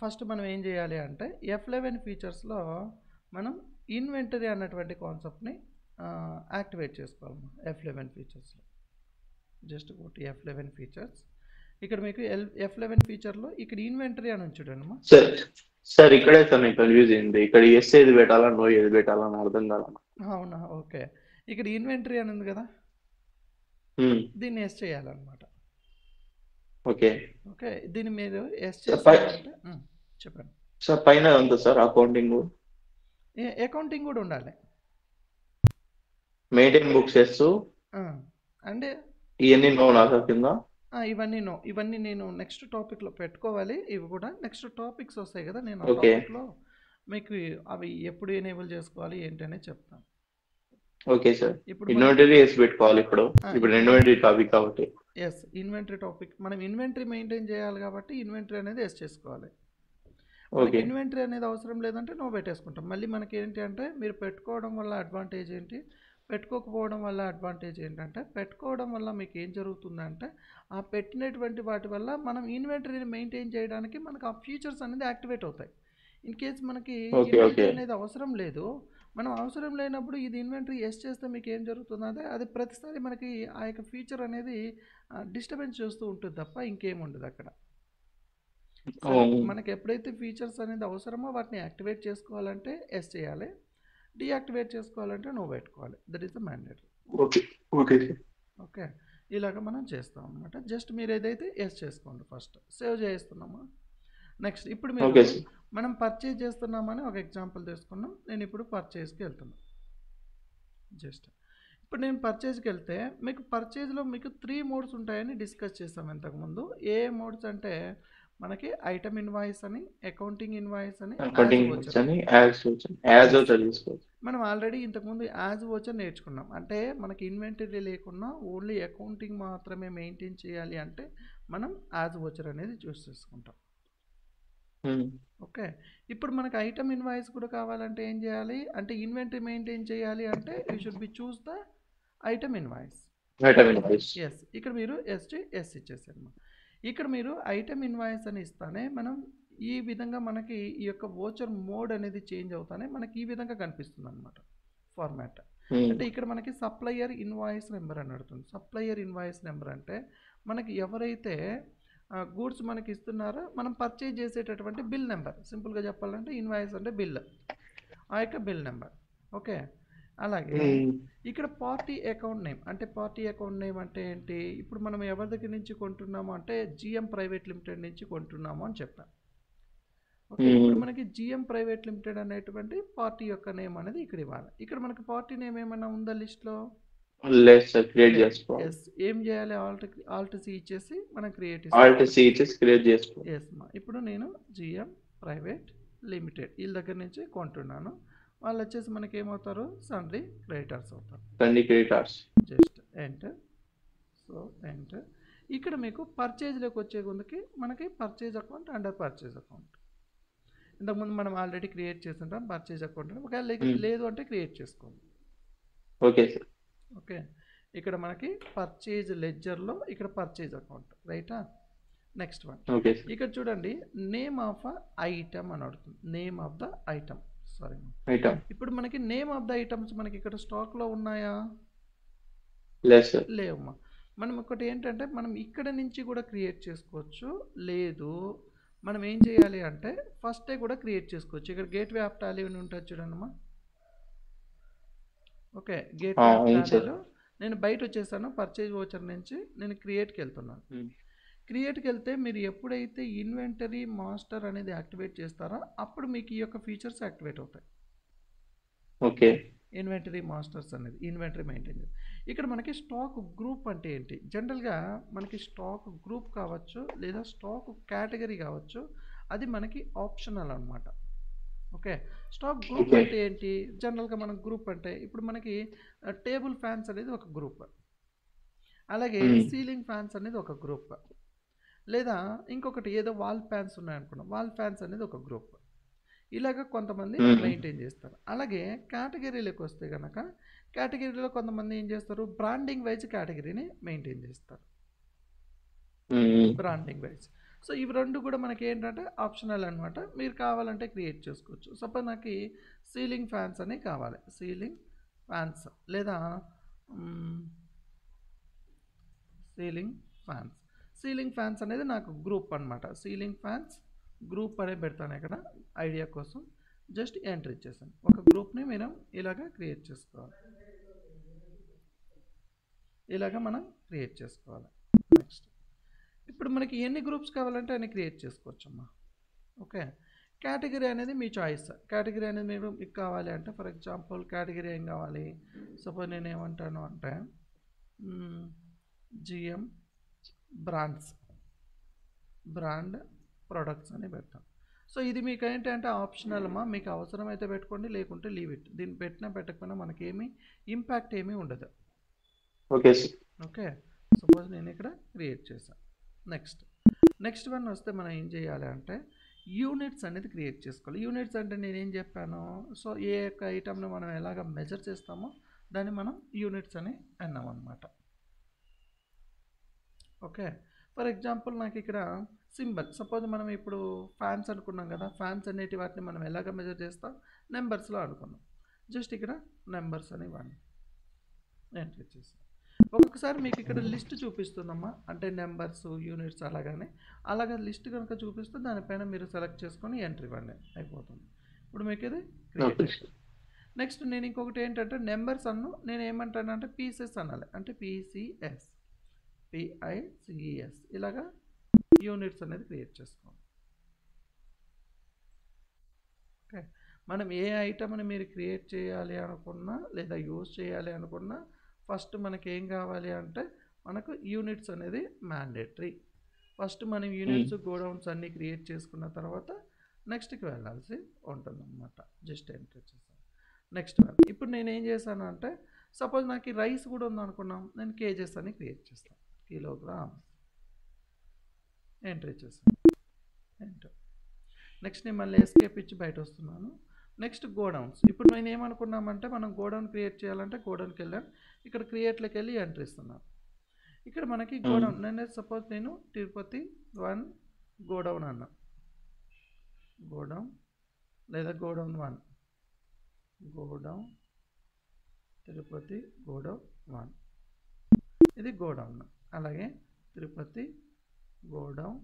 First మనం ఏం చేయాలి అంటే F11 ఫీచర్స్లో మనం ఇన్వెంటరీ అన్నటువంటి కాన్సెప్ట్ని యాక్టివేట్ చేసుకోవాలి. F11 ఫీచర్స్లో జస్ట్ ఒకటి F11 ఫీచర్స్ ఇక్కడ మీకు F11 ఫీచర్లో ఇక్కడ ఇన్వెంటరీ అని చూడండి. సార్ సార్ ఇక్కడే సార్ నేను కన్ఫ్యూజ్ అయింది. ఇక్కడ ఎస్ ఏది పెట్టాలా నో ఏది పెట్టాలా అని అర్థం కాల. అవునా, ఓకే. ఇక్కడ ఇన్వెంటరీ అని ఉంది కదా, దీన్ని ఎస్ చేయాలన్నమాట. ఓకే ఓకే, దీన్ని మీరు ఎస్ చేయాలంటే చెప్పండి సార్. పైన ఉంది సార్ అకౌంటింగ్, అకౌంటింగ్ కూడా ఉండాలి. మెయింటైన్ బుక్స్ ఎస్ అంటే ఇవన్నీ నో నా సార్ కింద. ఇవన్నీ నో, ఇవన్నీ నేను నెక్స్ట్ టాపిక్లో పెట్టుకోవాలి. ఇవి కూడా నెక్స్ట్ టాపిక్స్ వస్తాయి కదా, నేను ఆ ఓకే టాపిక్లో మీకు అవి ఎప్పుడు ఎనేబుల్ చేసుకోవాలి ఏంటి అనేది చెప్తాను. Okay sir. ఇప్పుడు ఇన్వెంటరీ వేసి పెట్టుకోవాలి. ఇప్పుడు ఇన్వెంటరీ టాపిక్ కాబట్టి ఎస్ ఇన్వెంటరీ టాపిక్, మనం ఇన్వెంటరీ మెయింటైన్ చేయాలి కాబట్టి ఇన్వెంటరీ అనేది ఎస్ చేసుకోవాలి. మనకి ఇన్వెంటరీ అనేది అవసరం లేదంటే నో పెట్టేసుకుంటాం. మళ్ళీ మనకి ఏంటి అంటే మీరు పెట్టుకోవడం వల్ల అడ్వాంటేజ్ ఏంటి, పెట్టుకోకపోవడం వల్ల అడ్వాంటేజ్ ఏంటంటే, పెట్టుకోవడం వల్ల మీకు ఏం జరుగుతుందంటే ఆ పెట్టినటువంటి వాటి వల్ల మనం ఇన్వెంటరీని మెయింటైన్ చేయడానికి మనకు ఆ ఫీచర్స్ అనేది యాక్టివేట్ అవుతాయి. ఇన్ కేస్ మనకి ఇన్వెంటరీ అనేది అవసరం లేదు, మనం అవసరం లేనప్పుడు ఇది ఇన్వెంటరీ ఎస్ చేస్తే మీకు ఏం జరుగుతుందంటే అది ప్రతిసారి మనకి ఆ యొక్క ఫీచర్ అనేది డిస్టర్బెన్స్ చేస్తూ ఉంటుంది తప్ప ఇంకేం ఉండదు అక్కడ. మనకి ఎప్పుడైతే ఫీచర్స్ అనేది అవసరమో వాటిని యాక్టివేట్ చేసుకోవాలంటే ఎస్ చేయాలి, డీయాక్టివేట్ చేసుకోవాలంటే నో పెట్టుకోవాలి. That is the mandatory. Okay, ఇలాగ మనం చేస్తాం అనమాట. జస్ట్ మీరు ఏదైతే ఎస్ చేసుకోండి, ఫస్ట్ సేవ్ చేస్తున్నామా. నెక్స్ట్ ఇప్పుడు మీరు మనం పర్చేజ్ చేస్తున్నామని ఒక ఎగ్జాంపుల్ తీసుకున్నాం. నేను ఇప్పుడు పర్చేజ్కి వెళ్తున్నాను. జస్ట్ ఇప్పుడు నేను పర్చేజ్కి వెళ్తే మీకు పర్చేజ్లో మీకు 3 మోడ్స్ ఉంటాయని డిస్కస్ చేస్తాం ఇంతకుముందు. ఏ మోడ్స్ అంటే మనకి ఐటమ్ ఇన్వాయిస్ అని, అకౌంటింగ్ ఇన్వాయిస్ అని, మనం ఆల్రెడీ ఇంతకుముందు యాజ్ వోచర్ నేర్చుకున్నాం. అంటే మనకి ఇన్వెంటరీ లేకున్నా ఓన్లీ అకౌంటింగ్ మాత్రమే మెయింటైన్ చేయాలి అంటే మనం యాజ్ వోచర్ అనేది చూస్ చేసుకుంటాం. ఓకే, ఇప్పుడు మనకు ఐటమ్ ఇన్వాయిస్ కూడా కావాలంటే ఏం చేయాలి అంటే, ఇన్వెంటరీ మెయింటైన్ చేయాలి అంటే you should be choose the item invoice. Yes, ఇక్కడ మీరు ఎస్ ఇచ్చేసారు. ఇక్కడ మీరు ఐటమ్ ఇన్వాయిస్ అని ఇస్తానే మనం ఈ విధంగా మనకి ఈ యొక్క వోచర్ మోడ్ అనేది చేంజ్ అవుతానే మనకి ఈ విధంగా కనిపిస్తుంది అనమాట ఫార్మాట్. అంటే ఇక్కడ మనకి సప్లయర్ ఇన్వాయిస్ నెంబర్ అని అడుగుతుంది. సప్లయర్ ఇన్వాయిస్ నెంబర్ అంటే మనకి ఎవరైతే గూడ్స్ మనకి ఇస్తున్నారో మనం పర్చేజ్ చేసేటటువంటి బిల్ నెంబర్. సింపుల్గా చెప్పాలంటే ఇన్వాయిస్ అంటే బిల్, ఆ యొక్క బిల్ నెంబర్. ఓకే, అలాగే ఇక్కడ పార్టీ అకౌంట్ నేమ్ అంటే, పార్టీ అకౌంట్ నేమ్ అంటే ఏంటి, ఇప్పుడు మనం ఎవరి దగ్గర నుంచి కొంటున్నాము అంటే జిఎం ప్రైవేట్ లిమిటెడ్ నుంచి కొంటున్నాము అని చెప్పాం. ఓకే, ఇప్పుడు మనకి జిఎం ప్రైవేట్ లిమిటెడ్ అనేటువంటి పార్టీ యొక్క నేమ్ అనేది ఇక్కడ ఇవ్వాలి. ఇక్కడ మనకి పార్టీ నేమ్ ఏమైనా ఉందా లిస్ట్లో? ఏం చేయాలి, ఆల్ట్ సి ఇచ్చేసి మనం క్రియేట్ చేసుకోవాలి. ఎస్ మా, ఇప్పుడు నేను జిఎం ప్రైవేట్ లిమిటెడ్ వీళ్ళ దగ్గర నుంచి కొంటున్నాను. వాళ్ళు వచ్చేసి మనకి ఏమవుతారు, సన్రీ క్రెడిటర్స్ అవుతారు. Just enter. So enter. ఇక్కడ మీకు పర్చేజ్లోకి వచ్చే ముందుకి మనకి purchase account, under purchase account ఇంతకుముందు మనం ఆల్రెడీ క్రియేట్ చేస్తుంటాం పర్చేజ్ అకౌంట్. ఒకవేళ లేదు అంటే క్రియేట్ చేసుకోండి. Okay sir. ఓకే, ఇక్కడ మనకి పర్చేజ్ లెడ్జర్లో ఇక్కడ పర్చేజ్ అకౌంట్, రైటా. నెక్స్ట్ వన్, ఇక్కడ చూడండి నేమ్ ఆఫ్ ఐటమ్ అని అడుగుతుంది. Name of the item, sorry ఇప్పుడు మనకి నేమ్ ఆఫ్ ద ఐటమ్స్ మనకి ఇక్కడ స్టాక్లో ఉన్నాయా? లేవమ్మా. మనం ఒకటి ఏంటంటే మనం ఇక్కడ నుంచి కూడా క్రియేట్ చేసుకోవచ్చు, లేదు మనం ఏం చేయాలి అంటే ఫస్టే కూడా క్రియేట్ చేసుకోవచ్చు. ఇక్కడ గేట్వే ఆఫ్ టాలీ అని ఉంటుంది చూడండమ్మా. ఓకే, గేట్వే ఆఫ్ టాలీలో నేను బయట వచ్చేసాను, పర్చేజ్ వోచర్ నుంచి నేను క్రియేట్కి వెళ్తున్నాను. క్రియేట్కి వెళ్తే మీరు ఎప్పుడైతే ఇన్వెంటరీ మాస్టర్ అనేది యాక్టివేట్ చేస్తారో అప్పుడు మీకు ఈ యొక్క ఫీచర్స్ యాక్టివేట్ అవుతాయి. ఓకే, ఇన్వెంటరీ మాస్టర్స్ అనేది ఇన్వెంటరీ మెయింటైన్. ఇక్కడ మనకి స్టాక్ గ్రూప్ అంటే ఏంటి, జనరల్గా మనకి స్టాక్ గ్రూప్ కావచ్చు లేదా స్టాక్ కేటగిరీ కావచ్చు, అది మనకి ఆప్షనల్ అనమాట. ఓకే, స్టాక్ గ్రూప్ అంటే ఏంటి, జనరల్గా మనం గ్రూప్ అంటే ఇప్పుడు మనకి టేబుల్ ఫ్యాన్స్ అనేది ఒక గ్రూప్, అలాగే సీలింగ్ ఫ్యాన్స్ అనేది ఒక గ్రూప్, లేదా ఇంకొకటి ఏదో వాల్ ఫ్యాన్స్ ఉన్నాయనుకున్నాం, వాల్ ఫ్యాన్స్ అనేది ఒక గ్రూప్. ఇలాగ కొంతమంది మెయింటైన్ చేస్తారు. అలాగే కేటగిరీలోకి వస్తే కనుక కేటగిరీలో కొంతమంది ఏం చేస్తారు, బ్రాండింగ్ వైజ్ కేటగిరీని మెయింటైన్ చేస్తారు. బ్రాండింగ్ వైజ్ సో ఇవి రెండు కూడా మనకి ఏంటంటే ఆప్షనల్ అనమాట, మీరు కావాలంటే క్రియేట్ చేసుకోవచ్చు. సపోజ్ నాకు సీలింగ్ ఫ్యాన్స్ అని కావాలి, సీలింగ్ ఫ్యాన్స్ లేదా సీలింగ్ ఫ్యాన్స్ అనేది నాకు గ్రూప్ అనమాట. సీలింగ్ ఫ్యాన్స్ గ్రూప్ అనే పెడతాను ఇక్కడ ఐడియా కోసం, జస్ట్ ఎంటర్ ఇచ్చేసాను. ఒక గ్రూప్ని మనం ఇలాగా క్రియేట్ చేసుకోవాలి, ఇలాగా మనం క్రియేట్ చేసుకోవాలి. నెక్స్ట్ ఇప్పుడు మనకి ఎన్ని గ్రూప్స్ కావాలంటే అన్ని క్రియేట్ చేసుకోవచ్చమ్మా. ఓకే, కేటగిరీ అనేది మీ చాయిస్. కేటగిరీ అనేది మీకు కావాలి అంటే, ఫర్ ఎగ్జాంపుల్ కేటగిరీ ఏం కావాలి, సపోజ్ నేను ఏమంటాను అంటే జిఎం బ్రాండ్ ప్రొడక్ట్స్ అని పెడతాను. సో ఇది మీకు ఏంటంటే ఆప్షనల్ అమ్మా, మీకు అవసరమైతే పెట్టుకోండి, లేకుంటే లీవ్ ఇట్. దీన్ని పెట్టినా పెట్టకపోయినా మనకేమీ ఇంపాక్ట్ ఏమీ ఉండదు. ఓకే ఓకే, సపోజ్ నేను ఇక్కడ క్రియేట్ చేశాను. నెక్స్ట్ వన్ వస్తే మనం ఏం చేయాలి అంటే యూనిట్స్ అనేది క్రియేట్ చేసుకోవాలి. యూనిట్స్ అంటే నేనేం చెప్పాను, సో ఏ యొక్క ఐటమ్ని మనం ఎలాగ మెజర్ చేస్తామో దాన్ని మనం యూనిట్స్ అని అన్నాం అనమాట. ఓకే, ఫర్ ఎగ్జాంపుల్ నాకు ఇక్కడ సింబల్, సపోజ్ మనం ఇప్పుడు ఫ్యాన్స్ అనుకున్నాం కదా, ఫ్యాన్స్ అనేటి వాటిని మనం ఎలాగ మెజర్ చేస్తాం, నెంబర్స్లో అనుకున్నాం. జస్ట్ ఇక్కడ నెంబర్స్ అని ఇవ్వండి, ఎంటర్ చేస్తాం. ఒక్కొక్కసారి మీకు ఇక్కడ లిస్ట్ చూపిస్తుందమ్మా, అంటే నెంబర్స్ యూనిట్స్ అలాగా లిస్ట్ కనుక చూపిస్తే దానిపైన మీరు సెలెక్ట్ చేసుకొని ఎంటర్ ఇవ్వండి, అయిపోతుంది. ఇప్పుడు మీకు ఇది క్రియేట్. నెక్స్ట్ నేను ఇంకొకటి ఏంటంటే నెంబర్స్ నేను ఏమంటానంటే పీసెస్ అనాలి, అంటే PICES ఇలాగా యూనిట్స్ అనేది క్రియేట్ చేసుకోండి. ఓకే, మనం ఏ ఐటమ్ని మీరు క్రియేట్ చేయాలి అనుకున్నా లేదా యూజ్ చేయాలి అనుకున్నా ఫస్ట్ మనకి ఏం కావాలి అంటే మనకు యూనిట్స్ అనేది మ్యాండేటరీ. ఫస్ట్ మనం యూనిట్స్ గోడౌన్స్ అన్నీ క్రియేట్ చేసుకున్న తర్వాత నెక్స్ట్కి వెళ్ళాల్సి ఉంటుంది అనమాట. జస్ట్ ఎంటర్ చేస్తాను. నెక్స్ట్ వన్, ఇప్పుడు నేను ఏం చేశాను అంటే సపోజ్ నాకు రైస్ కూడా ఉందనుకున్నాం, నేను కేజెస్ అని క్రియేట్ చేస్తాను, కిలోగ్రామ్స్, ఎంటర్ చేస్తాను, ఎంటర్. నెక్స్ట్ నేను మళ్ళీ ఎస్కేప్ ఇచ్చి బయట వస్తున్నాను. నెక్స్ట్ గోడౌన్స్, ఇప్పుడు నేను ఏమనుకున్నామంటే మనం గోడౌన్ క్రియేట్ చేయాలంటే గోడౌన్కి వెళ్ళాను, ఇక్కడ క్రియేట్లోకి వెళ్ళి ఎంటర్ ఇస్తున్నాను. ఇక్కడ మనకి గోడౌన్, నేను సపోజ్ నేను తిరుపతి 1 గోడౌన్ అన్నా, గోడౌన్ లేదా గోడౌన్ 1 తిరుపతి గోడౌన్ 1, ఇది గోడౌన్. అలాగే తిరుపతి గోడౌన్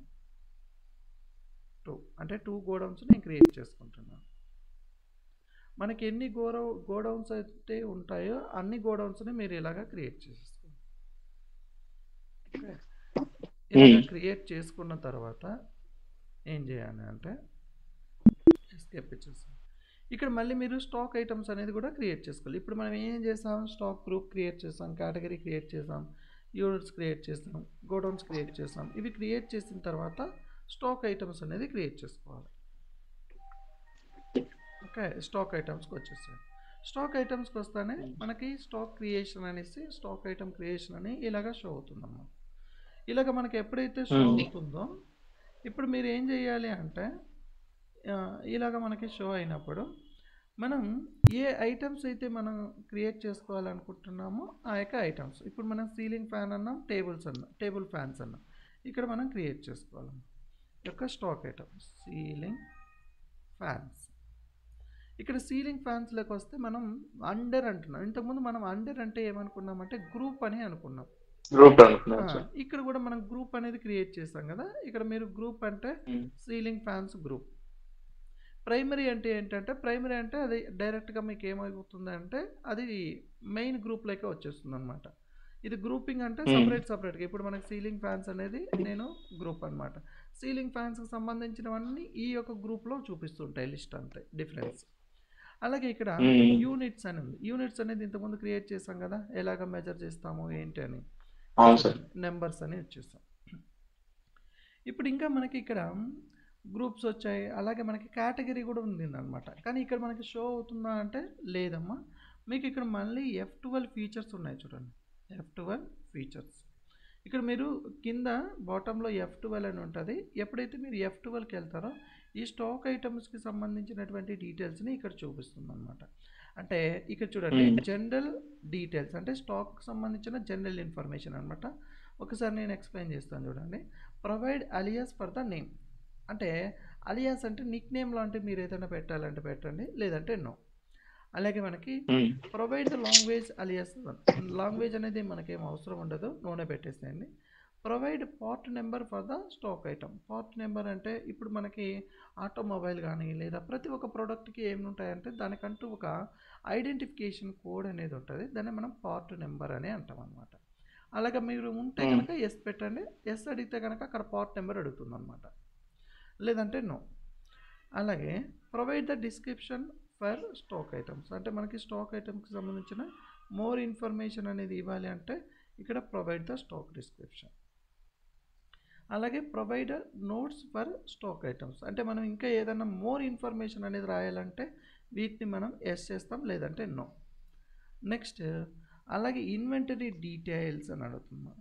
2, అంటే 2 గోడౌన్స్ నేను క్రియేట్ చేసుకుంటున్నాను. మనకి ఎన్ని గోడౌన్స్ అయితే ఉంటాయో అన్ని గోడౌన్స్ని మీరు ఇలాగా క్రియేట్ చేసేసుకోండి. ఇలా క్రియేట్ చేసుకున్న తర్వాత ఏం చేయాలి అంటే ఎస్కేప్ ఇచ్చేస్తాం. ఇక్కడ మళ్ళీ మీరు స్టాక్ ఐటమ్స్ అనేది కూడా క్రియేట్ చేసుకోవాలి. ఇప్పుడు మనం ఏం చేసాం, స్టాక్ గ్రూప్ క్రియేట్ చేసాం, కేటగిరీ క్రియేట్ చేసాం, యూనిట్స్ క్రియేట్ చేసాం, గోడౌన్స్ క్రియేట్ చేసాం. ఇవి క్రియేట్ చేసిన తర్వాత స్టాక్ ఐటమ్స్ అనేది క్రియేట్ చేసుకోవాలి. ఓకే, స్టాక్ ఐటమ్స్కి వచ్చేసాయి. స్టాక్ ఐటమ్స్కి వస్తానే మనకి స్టాక్ క్రియేషన్ అనేసి స్టాక్ ఐటమ్ క్రియేషన్ అని ఇలాగా షో అవుతుందమ్మా. ఇలాగ మనకి ఎప్పుడైతే షో అవుతుందో ఇప్పుడు మీరు ఏం చేయాలి అంటే ఇలాగ మనకి షో అయినప్పుడు మనం ఏ ఐటమ్స్ అయితే మనం క్రియేట్ చేసుకోవాలనుకుంటున్నామో ఆ యొక్క ఐటమ్స్, ఇప్పుడు మనం సీలింగ్ ఫ్యాన్ అన్నాం, టేబుల్ ఫ్యాన్స్ అన్నాం, ఇక్కడ మనం క్రియేట్ చేసుకోవాలి యొక్క స్టాక్ ఐటమ్స్ సీలింగ్ ఫ్యాన్స్. ఇక్కడ సీలింగ్ ఫ్యాన్స్లోకి వస్తే మనం అండర్ అంటున్నాం. ఇంతకుముందు మనం అండర్ అంటే ఏమనుకున్నామంటే గ్రూప్ అని అనుకున్నాం. ఇక్కడ కూడా మనం గ్రూప్ అనేది క్రియేట్ చేసాం కదా, ఇక్కడ మీరు గ్రూప్ అంటే సీలింగ్ ఫ్యాన్స్ గ్రూప్. ప్రైమరీ అంటే ఏంటంటే ప్రైమరీ అంటే అది డైరెక్ట్గా మీకు ఏమవుతుంది అంటే అది మెయిన్ గ్రూప్లోకే వచ్చేస్తుంది అనమాట. ఇది గ్రూపింగ్ అంటే సపరేట్గా. ఇప్పుడు మనకి సీలింగ్ ఫ్యాన్స్ అనేది నేను గ్రూప్ అనమాట. సీలింగ్ ఫ్యాన్స్కి సంబంధించినవన్నీ ఈ యొక్క గ్రూప్లో చూపిస్తుంటాయి లిస్ట్ అంతే డిఫరెన్స్. అలాగే ఇక్కడ యూనిట్స్ అని ఉంది. యూనిట్స్ అనేది ఇంతకుముందు క్రియేట్ చేసాం కదా, ఎలాగ మెజర్ చేస్తాము ఏంటి అని, నెంబర్స్ అని వచ్చేస్తాం. ఇప్పుడు ఇంకా మనకి ఇక్కడ గ్రూప్స్ వచ్చాయి, అలాగే మనకి కేటగిరీ కూడా ఉంది అనమాట. కానీ ఇక్కడ మనకి షో అవుతుందా అంటే లేదమ్మా. మీకు ఇక్కడ మళ్ళీ F12 ఫీచర్స్ ఉన్నాయి చూడండి, F12 ఫీచర్స్. ఇక్కడ మీరు కింద బాటంలో F12 అని ఉంటుంది. ఎప్పుడైతే మీరు F12కి వెళ్తారో ఈ స్టాక్ ఐటమ్స్కి సంబంధించినటువంటి డీటెయిల్స్ని ఇక్కడ చూపిస్తుంది అనమాట. అంటే ఇక్కడ చూడండి జనరల్ డీటెయిల్స్ అంటే స్టాక్కి సంబంధించిన జనరల్ ఇన్ఫర్మేషన్ అనమాట. ఒకసారి నేను ఎక్స్ప్లెయిన్ చేస్తాను చూడండి. Provide alias for the name. అంటే అలియాస్ అంటే నిక్ నేమ్ లాంటివి మీరు ఏదైనా పెట్టాలంటే పెట్టండి, లేదంటే నో. అలాగే మనకి provide the language alias. Language అనేది మనకేం అవసరం ఉండదు, నోనే పెట్టేసేయండి. Provide part number for the stock item. Part number అంటే ఇప్పుడు మనకి ఆటోమొబైల్ కానీ లేదా ప్రతి ఒక్క ప్రోడక్ట్కి ఏమి ఉంటాయంటే దానికంటూ ఒక ఐడెంటిఫికేషన్ కోడ్ అనేది ఉంటుంది, దాన్ని మనం పార్ట్ నెంబర్ అని అంటాం అనమాట. అలాగే మీరు ఉంటే కనుక ఎస్ పెట్టండి, ఎస్ అడిగితే కనుక అక్కడ పార్ట్ నెంబర్ అడుగుతుంది అనమాట, లేదంటే నో. అలాగే provide the description for stock items. అంటే మనకి స్టాక్ ఐటమ్కి సంబంధించిన మోర్ ఇన్ఫర్మేషన్ అనేది ఇవ్వాలి అంటే ఇక్కడ ప్రొవైడ్ ద స్టాక్ డిస్క్రిప్షన్. అలాగే provide notes for stock items. అంటే మనం ఇంకా ఏదైనా మోర్ ఇన్ఫర్మేషన్ అనేది రాయాలంటే వీటిని మనం ఎస్ చేస్తాం, లేదంటే నో. నెక్స్ట్ అలాగే ఇన్వెంటరీ డీటెయిల్స్ అని అడుగుతున్నాం.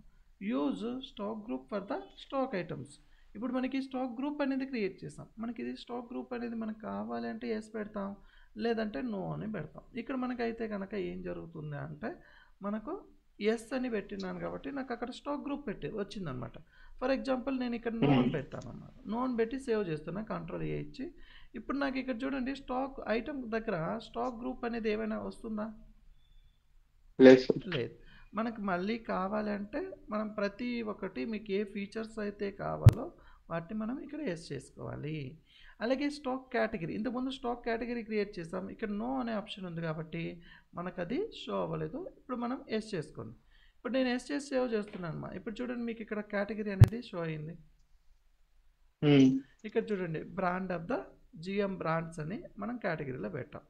Use stock group for the stock items. ఇప్పుడు మనకి స్టాక్ గ్రూప్ అనేది క్రియేట్ చేస్తాం, మనకి ఇది స్టాక్ గ్రూప్ అనేది మనకు కావాలి అంటే ఎస్ పెడతాం, లేదంటే నో అని పెడతాం. ఇక్కడ మనకైతే కనుక ఏం జరుగుతుంది అంటే మనకు ఎస్ అని పెట్టినాను కాబట్టి నాకు అక్కడ స్టాక్ గ్రూప్ వచ్చిందనమాట. ఫర్ ఎగ్జాంపుల్ నేను ఇక్కడ నో అని పెట్టాను అన్నమాట. నో అని పెట్టి సేవ్ చేస్తున్నా, కంట్రోల్ ఏ ఇచ్చి. ఇప్పుడు నాకు ఇక్కడ చూడండి స్టాక్ ఐటమ్ దగ్గర స్టాక్ గ్రూప్ అనేది ఏమైనా వస్తుందా? లేదు. మనకు మళ్ళీ కావాలంటే మనం ప్రతి ఒక్కటి మీకు ఏ ఫీచర్స్ అయితే కావాలో వాటిని మనం ఇక్కడ ఎస్ చేసుకోవాలి. అలాగే స్టాక్ కేటగిరీ, ఇంతకుముందు స్టాక్ కేటగిరీ క్రియేట్ చేసాం, ఇక్కడ నో అనే ఆప్షన్ ఉంది కాబట్టి మనకు అది షో అవ్వలేదు. ఇప్పుడు మనం ఎస్ చేసుకోండి. ఇప్పుడు నేను ఎస్ చేసి సేవ్ చేస్తున్నాను అన్నమాట. ఇప్పుడు చూడండి మీకు ఇక్కడ కేటగిరీ అనేది షో అయింది. ఇక్కడ చూడండి brand of the GM brands అని మనం కేటగిరీలో పెట్టాం.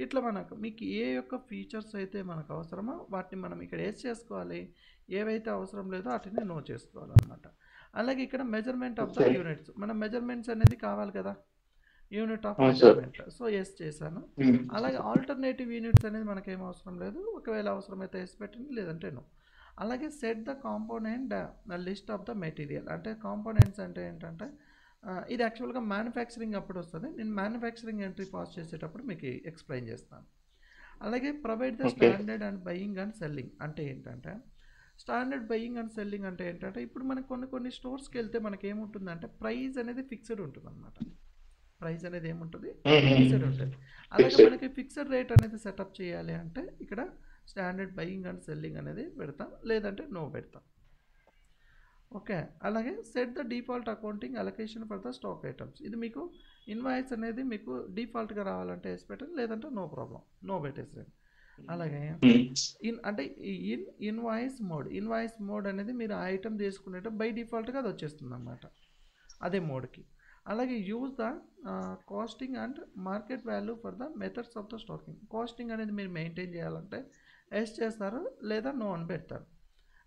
ఇట్లా మనకు మీకు ఏ యొక్క ఫీచర్స్ అయితే మనకు అవసరమో వాటిని మనం ఇక్కడ ఎస్ చేసుకోవాలి, ఏవైతే అవసరం లేదో వాటిని నో చేసుకోవాలన్నమాట. అలాగే ఇక్కడ మెజర్మెంట్ ఆఫ్ ద యూనిట్స్, మన మెజర్మెంట్స్ అనేది కావాలి కదా, unit of measurement. So yes చేశాను. అలాగే ఆల్టర్నేటివ్ యూనిట్స్ అనేది మనకేం అవసరం లేదు, ఒకవేళ అవసరమైతే ఎస్ పెట్టండి, లేదంటే నో. అలాగే set the component list of the material. అంటే కాంపోనెంట్స్ అంటే ఏంటంటే ఇది యాక్చువల్గా మ్యానుఫ్యాక్చరింగ్ అప్పుడు వస్తుంది, నేను మ్యానుఫ్యాక్చరింగ్ ఎంట్రీ పాస్ చేసేటప్పుడు మీకు ఎక్స్ప్లెయిన్ చేస్తాను. అలాగే provide the standard and buying and selling. అంటే ఏంటంటే స్టాండర్డ్ బయింగ్ అండ్ సెల్లింగ్ అంటే ఏంటంటే ఇప్పుడు మనకు కొన్ని స్టోర్స్కి వెళ్తే మనకి ఏముంటుందంటే ప్రైస్ అనేది ఫిక్స్డ్ ఉంటుంది అనమాట. ప్రైస్ అనేది ఏముంటుంది, ఫిక్స్డ్ ఉంటుంది. అలాగే మనకి ఫిక్స్డ్ రేట్ అనేది సెటప్ చేయాలి అంటే ఇక్కడ స్టాండర్డ్ బయింగ్ అండ్ సెల్లింగ్ అనేది పెడతాం, లేదంటే నో పెడతాం. ఓకే. అలాగే set the default accounting allocation for the stock items. ఇది మీకు ఇన్వాయిస్ అనేది మీకు డిఫాల్ట్గా రావాలంటే ఎస్ పెట్టండి, లేదంటే నో ప్రాబ్లం, నో పెట్టేసేయండి. అలాగే అంటే ఇన్వాయిస్ మోడ్ అనేది మీరు ఆ ఐటమ్ తీసుకునేటప్పుడు బై డిఫాల్ట్గా అది వచ్చేస్తుంది అన్నమాట, అదే మోడ్కి. అలాగే use the costing and market value for the methods of the stocking. Costing అనేది మీరు మెయింటైన్ చేయాలంటే ఎస్ చేస్తారు, లేదా నో అని పెడతారు.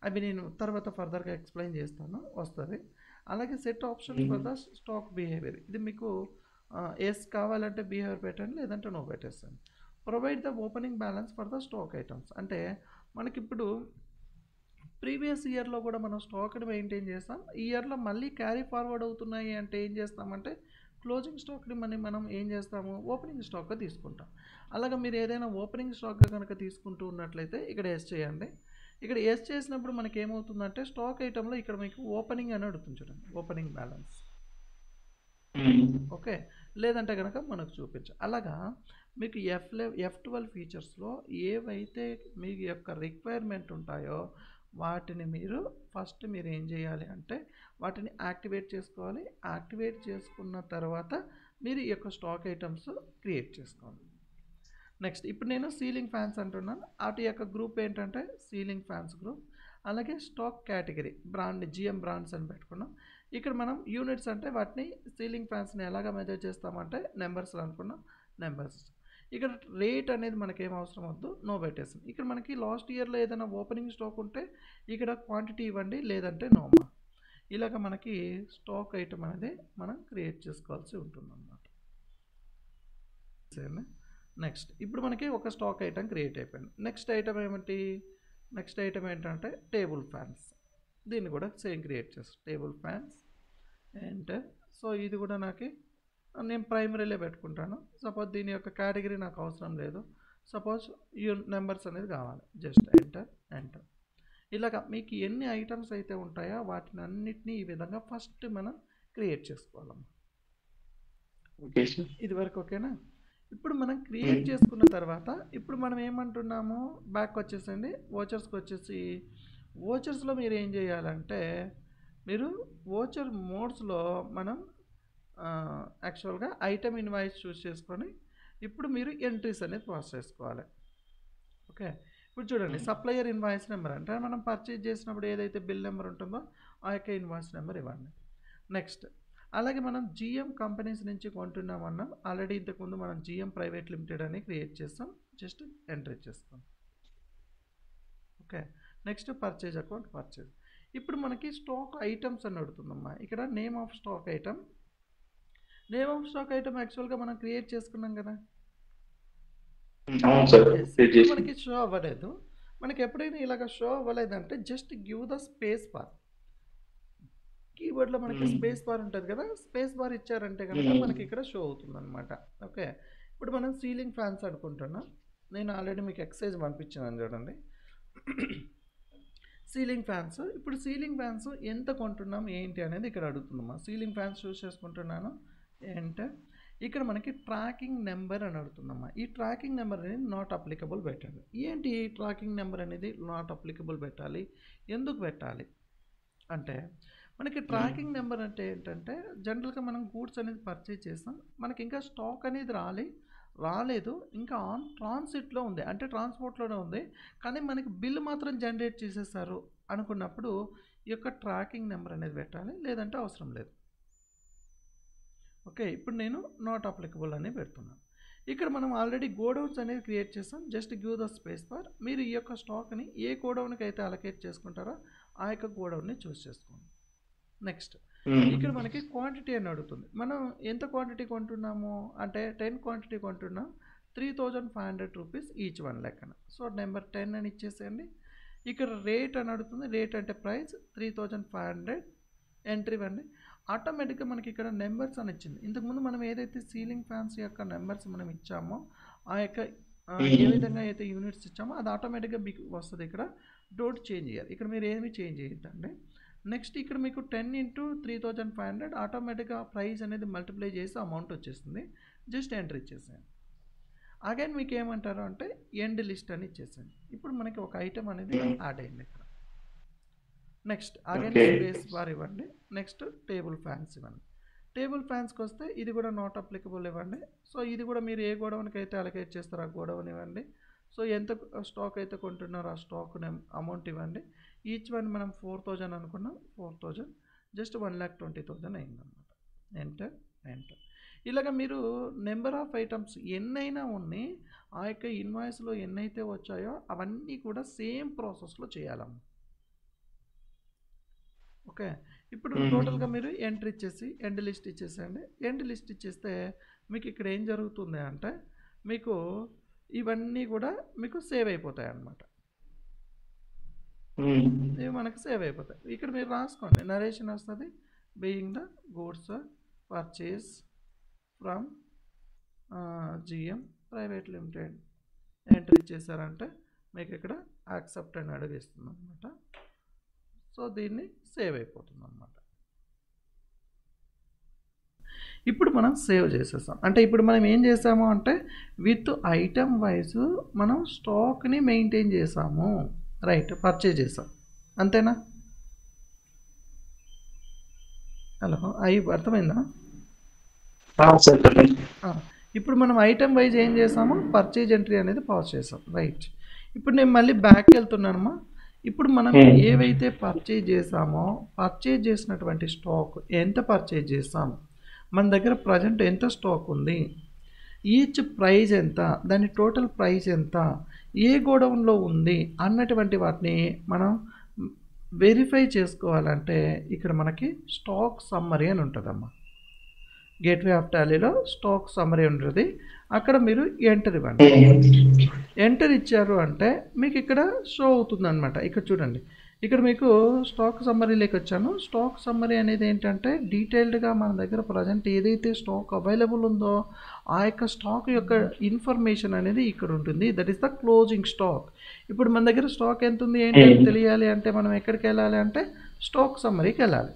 అవి నేను తర్వాత ఫర్దర్గా ఎక్స్ప్లెయిన్ చేస్తాను, వస్తుంది. అలాగే set options for the stock behaviour. ఇది మీకు ఎస్ కావాలంటే బిహేవియర్ పెట్టండి, లేదంటే నో పెట్టేస్తాను. Provide the opening balance for the stock items. అంటే మనకిప్పుడు ప్రీవియస్ ఇయర్లో కూడా మనం స్టాక్ని మెయింటైన్ చేస్తాం, ఈ ఇయర్లో మళ్ళీ క్యారీ ఫార్వర్డ్ అవుతున్నాయి అంటే ఏం చేస్తామంటే క్లోజింగ్ స్టాక్ని మనం ఏం చేస్తాము, ఓపెనింగ్ స్టాక్గా తీసుకుంటాం. అలాగే మీరు ఏదైనా ఓపెనింగ్ స్టాక్గా కనుక తీసుకుంటూ ఉన్నట్లయితే ఇక్కడ ఎస్ చేయండి. ఇక్కడ ఎస్ చేసినప్పుడు మనకి ఏమవుతుందంటే స్టాక్ ఐటెంలో ఇక్కడ మీకు ఓపెనింగ్ అని అడుగుతుంది చూడండి, ఓపెనింగ్ బ్యాలెన్స్. ఓకే, లేదంటే కనుక మనకు చూపించాలి. అలాగా మీకు F12 ఫీచర్స్లో ఏవైతే మీ యొక్క రిక్వైర్మెంట్ ఉంటాయో వాటిని మీరు ఫస్ట్ మీరు ఏం చేయాలి అంటే వాటిని యాక్టివేట్ చేసుకోవాలి. యాక్టివేట్ చేసుకున్న తర్వాత మీరు ఈ యొక్క స్టాక్ ఐటమ్స్ క్రియేట్ చేసుకోవాలి. నెక్స్ట్ ఇప్పుడు నేను సీలింగ్ ఫ్యాన్స్ అంటున్నాను, వాటి యొక్క గ్రూప్ ఏంటంటే సీలింగ్ ఫ్యాన్స్ గ్రూప్. అలాగే stock category brand GM brands అని పెట్టుకున్నాం. ఇక్కడ మనం యూనిట్స్ అంటే వాటిని సీలింగ్ ఫ్యాన్స్ని ఎలాగ మెజర్ చేస్తామంటే నెంబర్స్లో అనుకున్నాం, నెంబర్స్. ఇక్కడ రేట్ అనేది మనకేం అవసరం వద్దు, నో పెట్టేస్తాం. ఇక్కడ మనకి లాస్ట్ ఇయర్లో ఏదైనా ఓపెనింగ్ స్టాక్ ఉంటే ఇక్కడ క్వాంటిటీ ఇవ్వండి, లేదంటే నోమా. ఇలాగ మనకి స్టాక్ ఐటమ్ అనేది మనం క్రియేట్ చేసుకోవాల్సి ఉంటుంది అన్నమాట. నెక్స్ట్ ఇప్పుడు మనకి ఒక స్టాక్ ఐటమ్ క్రియేట్ అయిపోయింది. నెక్స్ట్ ఐటమ్ ఏమిటి, నెక్స్ట్ ఐటమ్ ఏంటంటే టేబుల్ ఫ్యాన్స్. దీన్ని కూడా సేమ్ క్రియేట్ చేస్తాం, టేబుల్ ఫ్యాన్స్. అండ్ సో ఇది కూడా నేను ప్రైమరీలో పెట్టుకుంటాను. సపోజ్ దీని యొక్క కేటగిరీ నాకు అవసరం లేదు, సపోజ్ నెంబర్స్ అనేది కావాలి, జస్ట్ ఎంటర్. ఇలాగ మీకు ఎన్ని ఐటమ్స్ అయితే ఉంటాయో వాటిని అన్నిటినీ ఈ విధంగా ఫస్ట్ మనం క్రియేట్ చేసుకోవాలమ్మా. Okay sir. ఇది వరకు ఓకేనా? ఇప్పుడు మనం క్రియేట్ చేసుకున్న తర్వాత ఇప్పుడు మనం ఏమంటున్నాము, బ్యాక్ వచ్చేసండి ఓచర్స్కి వచ్చేసి, ఓచర్స్లో మీరు ఏం చేయాలంటే మీరు ఓచర్ మోడ్స్లో మనం యాక్చువల్గా ఐటమ్ ఇన్వాయిస్ చూస్ చేసుకొని ఇప్పుడు మీరు ఎంట్రీస్ అనేది పాస్ చేసుకోవాలి. ఓకే, ఇప్పుడు చూడండి సప్లయర్ ఇన్వాయిస్ నెంబర్ అంటే మనం పర్చేజ్ చేసినప్పుడు ఏదైతే బిల్ నెంబర్ ఉంటుందో ఆ యొక్క ఇన్వాయిస్ నెంబర్ ఇవ్వండి. నెక్స్ట్ అలాగే మనం జిఎం కంపెనీస్ నుంచి కొంటున్నామన్నాం. ఆల్రెడీ ఇంతకుముందు మనం జిఎం ప్రైవేట్ లిమిటెడ్ అని క్రియేట్ చేస్తాం, జస్ట్ ఎంట్రీ చేస్తాం. Okay, next purchase account purchase. ఇప్పుడు మనకి స్టాక్ ఐటమ్స్ అని అడుగుతుందమ్మా. ఇక్కడ name of stock item, name of stock item యాక్చువల్గా మనం క్రియేట్ చేసుకున్నాం కదా. మనకి షో అవ్వలేదు. మనకి ఎప్పుడైనా ఇలాగ షో అవ్వలేదంటే just give the space bar. కీబోర్డ్లో మనకి స్పేస్ బార్ ఉంటుంది కదా, స్పేస్ బార్ ఇచ్చారంటే కనుక మనకి ఇక్కడ షో అవుతుంది అనమాట. ఓకే, ఇప్పుడు మనం సీలింగ్ ఫ్యాన్స్ అనుకుంటున్నాం. నేను ఆల్రెడీ మీకు ఎక్సర్సైజ్ పంపించాను చూడండి. సీలింగ్ ఫ్యాన్స్, ఇప్పుడు సీలింగ్ ఫ్యాన్స్ ఎంత కొంటున్నాం ఏంటి అనేది ఇక్కడ అడుగుతుందమ్మా. సీలింగ్ ఫ్యాన్స్ చూస్ చేసుకుంటున్నాను. ఏంటంటే ఇక్కడ మనకి ట్రాకింగ్ నెంబర్ అని అడుగుతుందమ్మా. ఈ ట్రాకింగ్ నెంబర్ అనేది నాట్ అప్లికబుల్ పెట్టాలి. ఏంటి ఈ ట్రాకింగ్ నెంబర్ అనేది నాట్ అప్లికబుల్ పెట్టాలి, ఎందుకు పెట్టాలి అంటే మనకి ట్రాకింగ్ నెంబర్ అంటే ఏంటంటే జనరల్గా మనం గూడ్స్ అనేది పర్చేజ్ చేస్తాం, మనకి ఇంకా స్టాక్ అనేది రాలేదు, ఇంకా ఆన్ ట్రాన్సిట్లో ఉంది, అంటే ట్రాన్స్పోర్ట్లోనే ఉంది, కానీ మనకి బిల్ మాత్రం జనరేట్ చేసేసారు అనుకున్నప్పుడు ఈ యొక్క ట్రాకింగ్ నెంబర్ అనేది పెట్టాలి, లేదంటే అవసరం లేదు. ఓకే, ఇప్పుడు నేను నాట్ అప్లికబుల్ అని పెడుతున్నాను. ఇక్కడ మనం ఆల్రెడీ గోడౌన్స్ అనేది క్రియేట్ చేస్తాం, just give the space bar. మీరు ఈ యొక్క స్టాక్ని ఏ గోడౌన్కి అయితే అలొకేట్ చేసుకుంటారో ఆ యొక్క గోడౌన్ని చూస్ చేసుకోండి. నెక్స్ట్ ఇక్కడ మనకి క్వాంటిటీ అని అడుగుతుంది. మనం ఎంత క్వాంటిటీ కొంటున్నాము అంటే 10 క్వాంటిటీ కొంటున్నాం, 3500 రూపీస్ ఈచ్ వన్ లెక్కన. సో నెంబర్ 10 అని ఇచ్చేసేయండి. ఇక్కడ రేట్ అని అడుగుతుంది, రేట్ అంటే ప్రైస్ 3500 ఎంట్రీ ఇవ్వండి. ఆటోమేటిక్గా మనకి ఇక్కడ నెంబర్స్ అని ఇచ్చింది. ఇంతకుముందు మనం ఏదైతే సీలింగ్ ఫ్యాన్స్ యొక్క నెంబర్స్ మనం ఇచ్చామో ఆ యొక్క ఏ విధంగా అయితే యూనిట్స్ ఇచ్చామో అది ఆటోమేటిక్గా మీకు వస్తుంది. ఇక్కడ డోంట్ చేంజ్ చేయాలి, ఇక్కడ మీరు ఏమి చేంజ్ చేయొద్దండి. నెక్స్ట్ ఇక్కడ మీకు 10 × 3500 ఆటోమేటిక్గా ప్రైస్ అనేది మల్టిప్లై చేసి అమౌంట్ వచ్చేస్తుంది, జస్ట్ ఎంట్రీ ఇచ్చేసేయండి. అగైన్ మీకు ఏమంటారు అంటే ఎండ్ లిస్ట్ అని ఇచ్చేసేయండి. ఇప్పుడు మనకి ఒక ఐటమ్ అనేది యాడ్ అయింది ఇక్కడ. నెక్స్ట్ అగైన్ స్పేస్ బార్ ఇవ్వండి. నెక్స్ట్ టేబుల్ ఫ్యాన్స్ ఇవ్వండి. టేబుల్ ఫ్యాన్స్కి వస్తే ఇది కూడా నాట్ అప్లికబుల్ ఇవ్వండి. సో ఇది కూడా మీరు ఏ గోడౌన్కి అయితే అలొకేట్ చేస్తారో ఆ గోడౌన్ ఇవ్వండి. సో ఎంత స్టాక్ అయితే కొంటున్నారో ఆ స్టాక్ అమౌంట్ ఇవ్వండి. ఈచ్ వన్ మనం 4000 అనుకున్నాం, 4000 జస్ట్ 1,20,000 అయిందన్నమాట. Enter enter. ఇలాగ మీరు నెంబర్ ఆఫ్ ఐటమ్స్ ఎన్నైనా ఉన్నాయి, ఆ యొక్క ఇన్వాయిస్లో ఎన్నైతే వచ్చాయో అవన్నీ కూడా సేమ్ ప్రాసెస్లో చేయాలమ్మా. ఓకే, ఇప్పుడు టోటల్గా మీరు ఎంట్రీ ఇచ్చేసి ఎండ్ లిస్ట్ ఇచ్చేసేయండి. ఎండ్ లిస్ట్ ఇచ్చేస్తే మీకు ఇక్కడ ఏం జరుగుతుంది అంటే మీకు ఇవన్నీ కూడా మీకు సేవ్ అయిపోతాయి అన్నమాట. ఇవి మనకు సేవ్ అయిపోతాయి. ఇక్కడ మీరు రాసుకోండి, నరేషన్ వస్తుంది. Being the goods purchase from GM private limited entry ఇచ్చేసారంటే మీకు ఇక్కడ యాక్సెప్ట్ అని అడిగిస్తుంది అనమాట. సో దీన్ని సేవ్ అయిపోతుంది అన్నమాట. ఇప్పుడు మనం సేవ్ చేసేసాం. అంటే ఇప్పుడు మనం ఏం చేసాము అంటే విత్ ఐటమ్ వైజ్ మనం స్టాక్ని మెయింటైన్ చేసాము, రైట్, పర్చేజ్ చేసాం, అంతేనా? హలో, అర్థమైందా? ఇప్పుడు మనం ఐటమ్ వైజ్ ఏం చేసాము, పర్చేజ్ ఎంట్రీ అనేది పాస్ చేసాం, రైట్. ఇప్పుడు నేను మళ్ళీ బ్యాక్కి వెళ్తున్నానమ్మా. ఇప్పుడు మనం ఏవైతే పర్చేజ్ చేసామో పర్చేజ్ చేసినటువంటి స్టాక్ ఎంత పర్చేజ్ చేసాం, మన దగ్గర ప్రజెంట్ ఎంత స్టాక్ ఉంది, ఈచ్ ప్రైస్ ఎంత, దాని టోటల్ ప్రైస్ ఎంత, ఏ గోడౌన్లో ఉంది అన్నటువంటి వాటిని మనం వెరిఫై చేసుకోవాలంటే ఇక్కడ మనకి స్టాక్ సమ్మరీ అని ఉంటుందమ్మా. గేట్వే ఆఫ్ టాలీలో స్టాక్ సమ్మరీ ఉంటుంది. అక్కడ మీరు ఎంటర్ ఇవ్వండి. ఎంటర్ ఇచ్చారు అంటే మీకు ఇక్కడ షో అవుతుంది అనమాట. ఇక్కడ చూడండి, ఇక్కడ మీకు స్టాక్ సమ్మరీలోకి వచ్చాను. స్టాక్ సమ్మరీ అనేది ఏంటంటే డీటెయిల్డ్గా మన దగ్గర ప్రజెంట్ ఏదైతే స్టాక్ అవైలబుల్ ఉందో ఆ యొక్క స్టాక్ యొక్క ఇన్ఫర్మేషన్ అనేది ఇక్కడ ఉంటుంది. That is the closing stock. ఇప్పుడు మన దగ్గర స్టాక్ ఎంత ఉంది ఏంటి అని తెలియాలి అంటే మనం ఎక్కడికి వెళ్ళాలి అంటే స్టాక్ సమ్మరీకి వెళ్ళాలి.